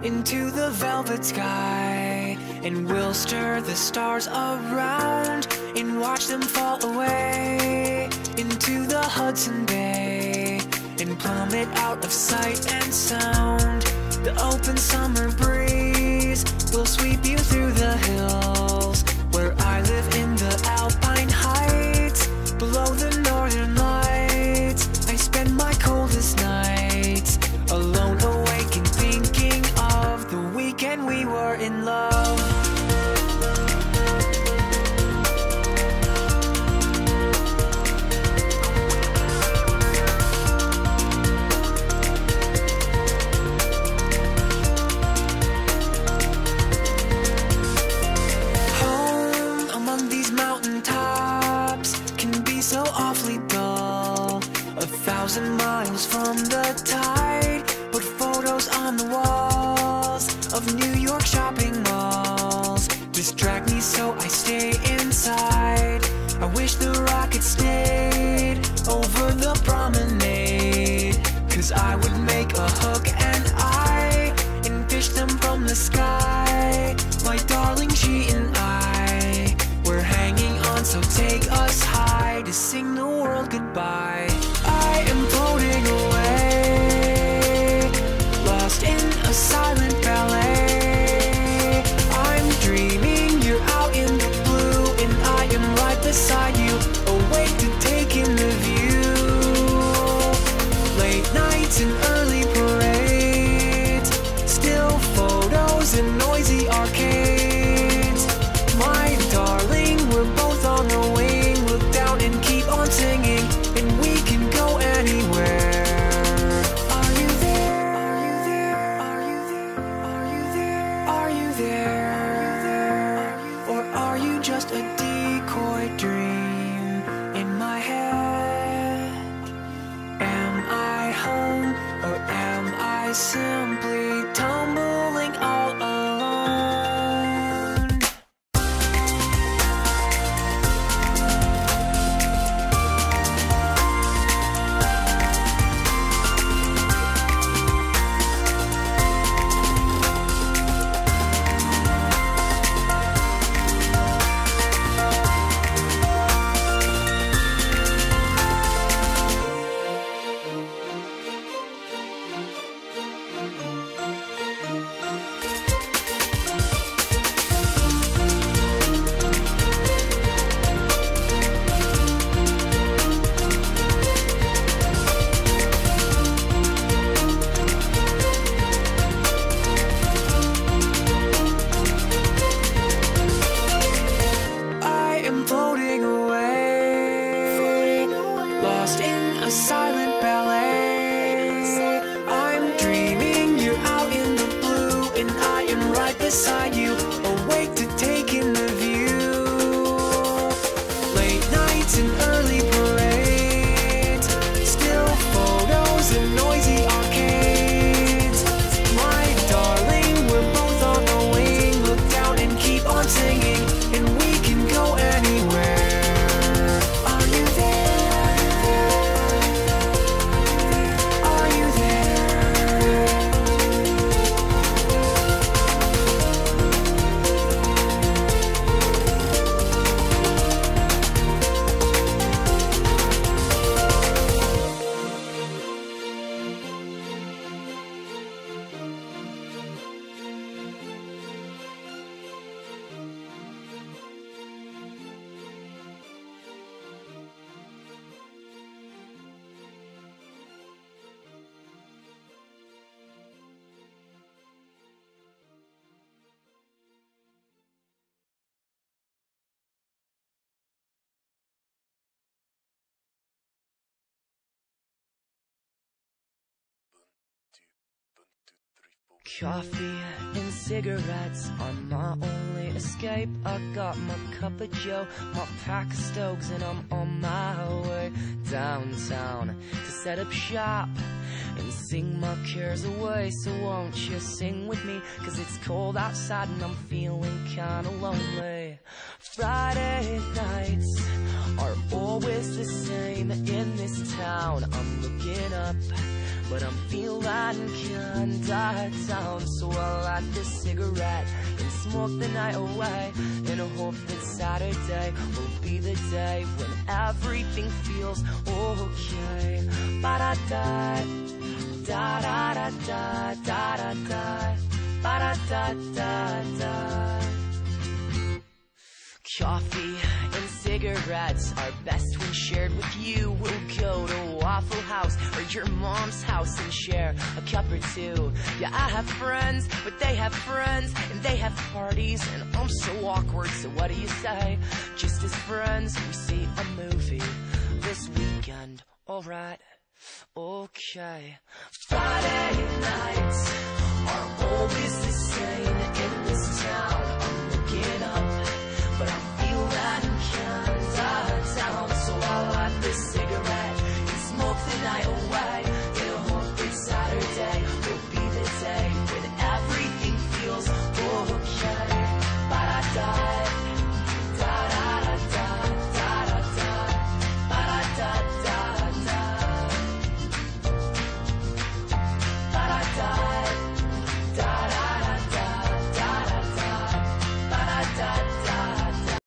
into the velvet sky, and we'll stir the stars around and watch them fall away into the Hudson Bay and plummet out of sight and sound. The open summer breeze will sweep you through the hills where I live in the Alpine Heights. Below the northern lights, I spend my coldest nights alone, awake and thinking of the weekend we were in love. So awfully dull, 1,000 miles from the tide, but photos on the walls of New York shopping malls distract me, so I stay inside. I wish the rocket stayed over the promenade, 'cause I would make a hook and eye and fish them from the sky. My darling, she and I, we're hanging on, so take us high to sing the world goodbye. I am floating away, lost in a silent ballet. I'm dreaming you're out in the blue, and I am right beside you, awake to take in the view. Late nights and early parades, still photos and noisy arcades. My darling, we're both on the wing. Look down and keep on singing, and we can go anywhere. Are you there? Are you there? Are you there? Are you there? Are you there? Or are you just a decoy dream in my head? Am I home, or am I simply tumbling all alone? Floating away, lost in a silent ballet. I'm dreaming you're out in the blue, and I am right beside you, awake to take in the view. Late nights and early parades, still photos and noisy arcades. My darling, we're both on the wing. Look down and keep on singing, and we can go anywhere. Are you there? Are you there? Coffee and cigarettes are my only escape. I got my cup of joe, my pack of Stokes, and I'm on my way downtown to set up shop and sing my cares away. So won't you sing with me, 'cause it's cold outside and I'm feeling kinda lonely. Friday nights are always the same in this town. I'm looking up but I'm feeling kinda down. So I'll light this cigarette and smoke the night away, and I hope that Saturday will be the day when everything feels okay. Ba-da-da, da-da-da-da, da-da-da, ba-da-da-da-da. Coffee and cigarettes are best when shared with you. We'll go to Waffle House or your mom's house and share a cup or two. Yeah, I have friends, but they have friends, and they have parties, and I'm so awkward, so what do you say? Just as friends, we see a movie this weekend, alright, okay. Friday nights are